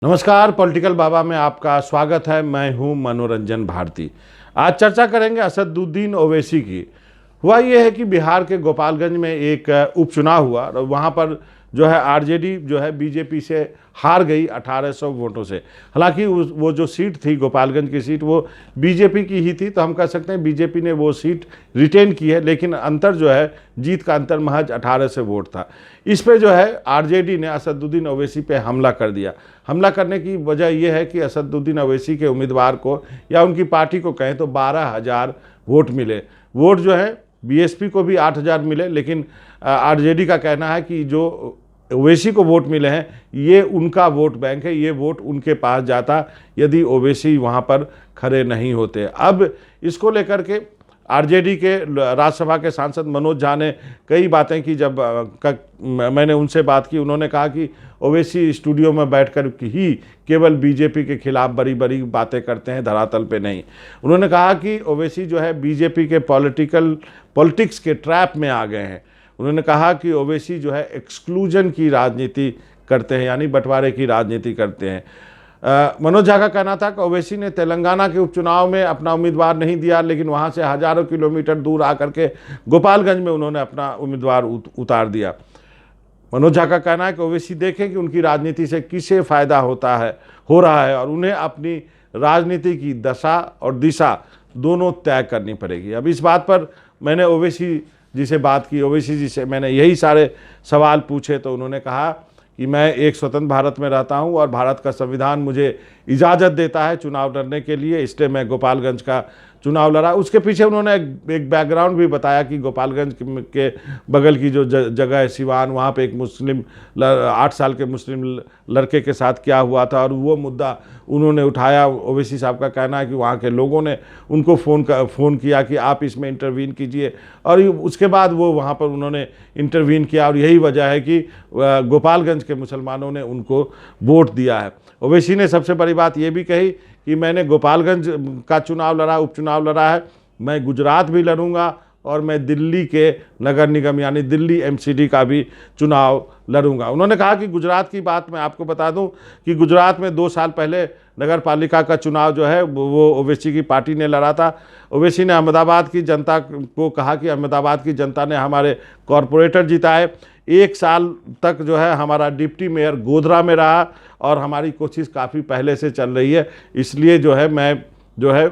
नमस्कार, पॉलिटिकल बाबा में आपका स्वागत है। मैं हूं मनोरंजन भारती। आज चर्चा करेंगे असदुद्दीन ओवैसी की। हुआ ये है कि बिहार के गोपालगंज में एक उपचुनाव हुआ और वहां पर जो है आरजेडी जो है बीजेपी से हार गई 1800 वोटों से। हालांकि वो जो सीट थी गोपालगंज की सीट वो बीजेपी की ही थी, तो हम कह सकते हैं बीजेपी ने वो सीट रिटेन की है, लेकिन अंतर जो है जीत का अंतर महज 18 से वोट था। इस पे जो है आरजेडी ने असदुद्दीन ओवैसी पे हमला कर दिया। हमला करने की वजह यह है कि असदुद्दीन ओवैसी के उम्मीदवार को या उनकी पार्टी को कहें तो 12,000 वोट मिले। वोट जो है बीएसपी को भी 8,000 मिले, लेकिन आरजेडी का कहना है कि जो ओवैसी को वोट मिले हैं ये उनका वोट बैंक है, ये वोट उनके पास जाता यदि ओवैसी वहाँ पर खड़े नहीं होते। अब इसको लेकर के आरजेडी के राज्यसभा के सांसद मनोज झा ने कई बातें की। जब मैंने उनसे बात की, उन्होंने कहा कि ओवैसी स्टूडियो में बैठकर ही केवल बीजेपी के खिलाफ बड़ी बड़ी बातें करते हैं, धरातल पे नहीं। उन्होंने कहा कि ओवैसी जो है बीजेपी के पॉलिटिक्स के ट्रैप में आ गए हैं। उन्होंने कहा कि ओवैसी जो है एक्सक्लूजन की राजनीति करते हैं, यानी बंटवारे की राजनीति करते हैं। मनोज झा का कहना था कि ओवैसी ने तेलंगाना के उपचुनाव में अपना उम्मीदवार नहीं दिया, लेकिन वहां से हजारों किलोमीटर दूर आकर के गोपालगंज में उन्होंने अपना उम्मीदवार उतार दिया। मनोज झा का कहना है कि ओवैसी देखें कि उनकी राजनीति से किसे फायदा हो रहा है और उन्हें अपनी राजनीति की दशा और दिशा दोनों तय करनी पड़ेगी। अब इस बात पर मैंने ओवैसी जी से बात की, ओवैसी जी से मैंने यही सारे सवाल पूछे, तो उन्होंने कहा कि मैं एक स्वतंत्र भारत में रहता हूं और भारत का संविधान मुझे इजाज़त देता है चुनाव लड़ने के लिए, इसलिए मैं गोपालगंज का चुनाव लड़ा। उसके पीछे उन्होंने एक बैकग्राउंड भी बताया कि गोपालगंज के बगल की जो जगह है सिवान, वहाँ पे एक मुस्लिम 8 साल के मुस्लिम लड़के के साथ क्या हुआ था और वो मुद्दा उन्होंने उठाया। ओवैसी साहब का कहना है कि वहाँ के लोगों ने उनको फ़ोन किया कि आप इसमें इंटरवीन कीजिए, और उसके बाद वो वहाँ पर उन्होंने इंटरवीन किया और यही वजह है कि गोपालगंज के मुसलमानों ने उनको वोट दिया है। ओवैसी ने सबसे बड़ी बात ये भी कही कि मैंने गोपालगंज का चुनाव लड़ा, उपचुनाव लड़ा है, मैं गुजरात भी लड़ूंगा और मैं दिल्ली के नगर निगम यानी दिल्ली एमसीडी का भी चुनाव लड़ूंगा। उन्होंने कहा कि गुजरात की बात मैं आपको बता दूं कि गुजरात में 2 साल पहले नगर पालिका का चुनाव जो है वो ओवैसी की पार्टी ने लड़ा था। ओवैसी ने अहमदाबाद की जनता को कहा कि अहमदाबाद की जनता ने हमारे कॉरपोरेटर जिताए, 1 साल तक जो है हमारा डिप्टी मेयर गोधरा में रहा और हमारी कोशिश काफ़ी पहले से चल रही है, इसलिए जो है मैं जो है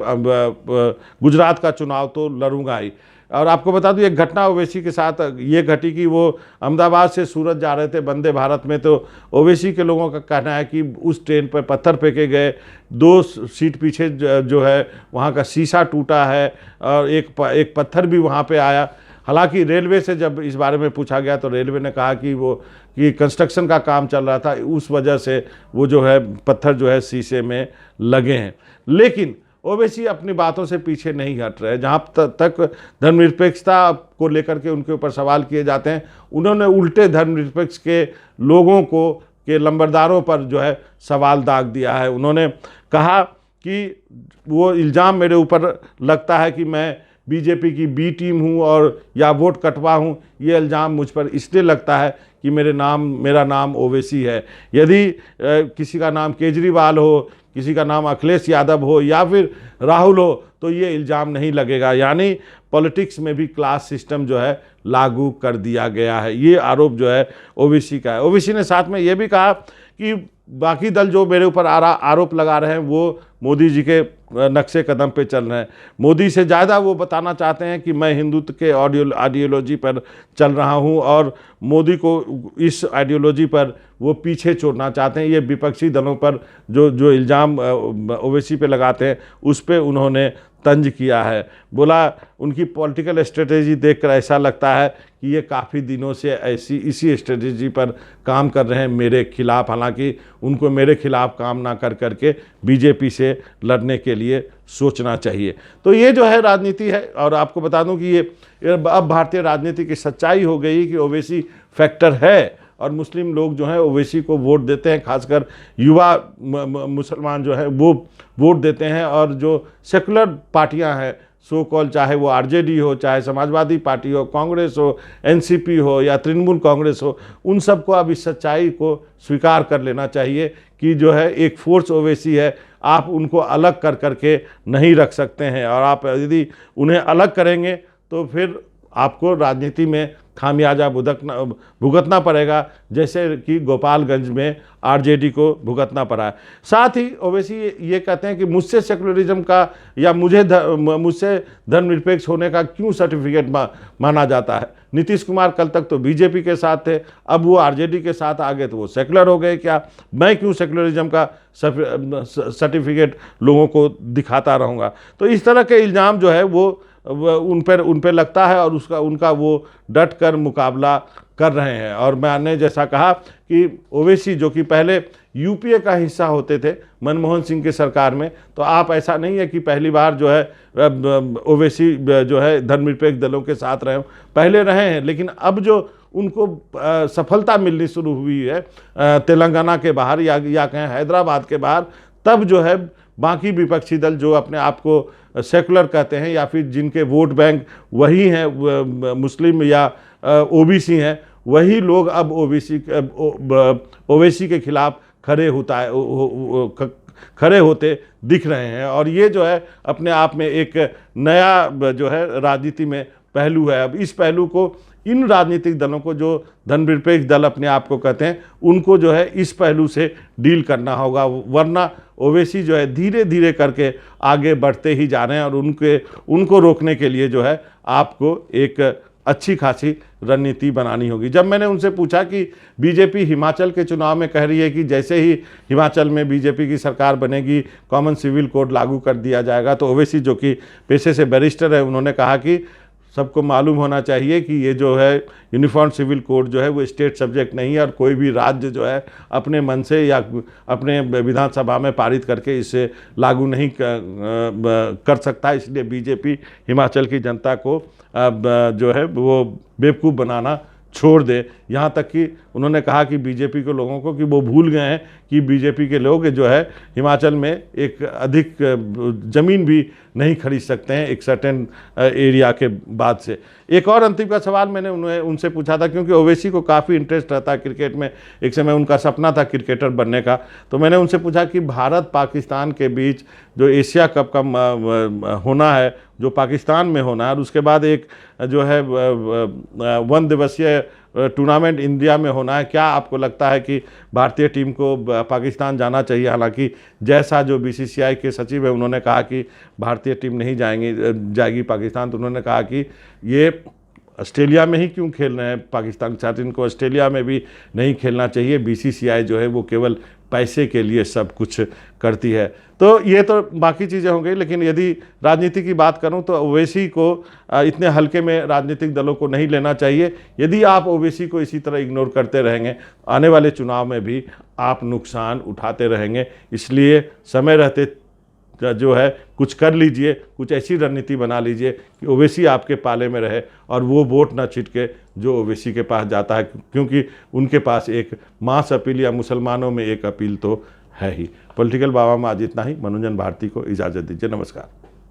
गुजरात का चुनाव तो लड़ूंगा ही। और आपको बता दूं एक घटना ओवैसी के साथ ये घटी कि वो अहमदाबाद से सूरत जा रहे थे वंदे भारत में, तो ओवैसी के लोगों का कहना है कि उस ट्रेन पर पत्थर फेंके गए, 2 सीट पीछे जो है वहाँ का शीशा टूटा है और एक पत्थर भी वहाँ पे आया। हालांकि रेलवे से जब इस बारे में पूछा गया तो रेलवे ने कहा कि कंस्ट्रक्शन का काम चल रहा था, उस वजह से वो जो है पत्थर जो है शीशे में लगे हैं। लेकिन ओवैसी अपनी बातों से पीछे नहीं हट रहे। जहाँ तक धर्मनिरपेक्षता को लेकर के उनके ऊपर सवाल किए जाते हैं, उन्होंने उल्टे धर्मनिरपेक्ष के लोगों के लंबरदारों पर जो है सवाल दाग दिया है। उन्होंने कहा कि वो इल्ज़ाम मेरे ऊपर लगता है कि मैं बीजेपी की बी टीम हूँ और या वोट कटवा हूँ, ये इल्ज़ाम मुझ पर इसलिए लगता है कि मेरा नाम ओवैसी है। यदि किसी का नाम केजरीवाल हो, किसी का नाम अखिलेश यादव हो या फिर राहुल हो तो ये इल्ज़ाम नहीं लगेगा। यानी पॉलिटिक्स में भी क्लास सिस्टम जो है लागू कर दिया गया है, ये आरोप जो है ओवैसी का है। ओवैसी ने साथ में ये भी कहा कि बाकी दल जो मेरे ऊपर आरोप लगा रहे हैं वो मोदी जी के नक्शे कदम पे चल रहे हैं। मोदी से ज़्यादा वो बताना चाहते हैं कि मैं हिंदुत्व के आइडियोलॉजी पर चल रहा हूँ और मोदी को इस आइडियोलॉजी पर वो पीछे छोड़ना चाहते हैं। ये विपक्षी दलों पर जो इल्ज़ाम ओवैसी पे लगाते हैं उस पर उन्होंने तंज किया है। बोला उनकी पॉलिटिकल स्ट्रेटेजी देखकर ऐसा लगता है कि ये काफ़ी दिनों से इसी स्ट्रेटेजी पर काम कर रहे हैं मेरे खिलाफ। हालांकि उनको मेरे खिलाफ काम ना करके बीजेपी से लड़ने के लिए सोचना चाहिए। तो ये जो है राजनीति है। और आपको बता दूं कि ये अब भारतीय राजनीति की सच्चाई हो गई कि ओवैसी फैक्टर है और मुस्लिम लोग जो हैं ओवैसी को वोट देते हैं, खासकर युवा मुसलमान जो है वो वोट देते हैं। और जो सेकुलर पार्टियां हैं सो कॉल, चाहे वो आरजेडी हो, चाहे समाजवादी पार्टी हो, कांग्रेस हो, एनसीपी हो या तृणमूल कांग्रेस हो, उन सबको अब इस सच्चाई को स्वीकार कर लेना चाहिए कि जो है एक फोर्स ओवैसी है, आप उनको अलग कर करके नहीं रख सकते हैं, और आप यदि उन्हें अलग करेंगे तो फिर आपको राजनीति में खामियाजा भुगतना पड़ेगा, जैसे कि गोपालगंज में आरजेडी को भुगतना पड़ा है। साथ ही ओवैसी ये कहते हैं कि मुझसे सेकुलरिज्म का या मुझसे धर्मनिरपेक्ष होने का क्यों सर्टिफिकेट माना जाता है। नीतीश कुमार कल तक तो बीजेपी के साथ थे, अब वो आरजेडी के साथ आ गए तो वो सेकुलर हो गए क्या? मैं क्यों सेकुलरिज्म का सर्टिफिकेट लोगों को दिखाता रहूँगा? तो इस तरह के इल्ज़ाम जो है वो उन पर लगता है, और उनका वो डट कर मुकाबला कर रहे हैं। और मैंने जैसा कहा कि ओवैसी जो कि पहले यूपीए का हिस्सा होते थे मनमोहन सिंह की सरकार में, तो आप ऐसा नहीं है कि पहली बार जो है ओवैसी जो है धर्मनिरपेक्ष दलों के साथ रहे, पहले रहे हैं, लेकिन अब जो उनको सफलता मिलनी शुरू हुई है तेलंगाना के बाहर या कहें हैदराबाद के बाहर, तब जो है बाकी विपक्षी दल जो अपने आप को सेकुलर कहते हैं या फिर जिनके वोट बैंक वही हैं मुस्लिम या ओबीसी हैं, वही लोग अब ओवैसी के खिलाफ खड़े होते दिख रहे हैं। और ये जो है अपने आप में एक नया जो है राजनीति में पहलू है। अब इस पहलू को इन राजनीतिक दलों को, जो धर्मनिरपेक्ष दल अपने आप को कहते हैं, उनको जो है इस पहलू से डील करना होगा, वरना ओवैसी जो है धीरे धीरे करके आगे बढ़ते ही जा रहे हैं, और उनको रोकने के लिए जो है आपको एक अच्छी खासी रणनीति बनानी होगी। जब मैंने उनसे पूछा कि बीजेपी हिमाचल के चुनाव में कह रही है कि जैसे ही हिमाचल में बीजेपी की सरकार बनेगी कॉमन सिविल कोड लागू कर दिया जाएगा, तो ओवैसी जो कि पेशे से बैरिस्टर है, उन्होंने कहा कि सबको मालूम होना चाहिए कि ये जो है यूनिफॉर्म सिविल कोड जो है वो स्टेट सब्जेक्ट नहीं है, और कोई भी राज्य जो है अपने मन से या अपने विधानसभा में पारित करके इसे लागू नहीं कर सकता। इसलिए बीजेपी हिमाचल की जनता को जो है वो बेवकूफ़ बनाना छोड़ दे। यहाँ तक कि उन्होंने कहा कि बीजेपी के लोगों को कि वो भूल गए हैं कि बीजेपी के लोग जो है हिमाचल में एक अधिक ज़मीन भी नहीं खरीद सकते हैं एक सर्टेन एरिया के बाद से। एक और अंतिम का सवाल मैंने उनसे पूछा था, क्योंकि ओवैसी को काफ़ी इंटरेस्ट रहता है क्रिकेट में, एक समय उनका सपना था क्रिकेटर बनने का। तो मैंने उनसे पूछा कि भारत पाकिस्तान के बीच जो एशिया कप का होना है, जो पाकिस्तान में होना है, और उसके बाद एक जो है 1 दिवसीय टूर्नामेंट इंडिया में होना है, क्या आपको लगता है कि भारतीय टीम को पाकिस्तान जाना चाहिए? हालांकि जैसा जो बीसीसीआई के सचिव है उन्होंने कहा कि भारतीय टीम नहीं जाएगी पाकिस्तान, तो उन्होंने कहा कि ये ऑस्ट्रेलिया में ही क्यों खेल रहे हैं पाकिस्तान के साथ, इनको ऑस्ट्रेलिया में भी नहीं खेलना चाहिए। बीसीसीआई जो है वो केवल पैसे के लिए सब कुछ करती है। तो ये तो बाकी चीज़ें हो गई, लेकिन यदि राजनीति की बात करूं तो ओवैसी को इतने हल्के में राजनीतिक दलों को नहीं लेना चाहिए। यदि आप ओवैसी को इसी तरह इग्नोर करते रहेंगे, आने वाले चुनाव में भी आप नुकसान उठाते रहेंगे। इसलिए समय रहते जो है कुछ कर लीजिए, कुछ ऐसी रणनीति बना लीजिए कि ओवैसी आपके पाले में रहे और वो वोट ना छिटके जो ओवैसी के पास जाता है, क्योंकि उनके पास एक मास अपील या मुसलमानों में एक अपील तो है ही। पॉलिटिकल बाबा में आज इतना ही। मनोरंजन भारती को इजाज़त दीजिए। नमस्कार।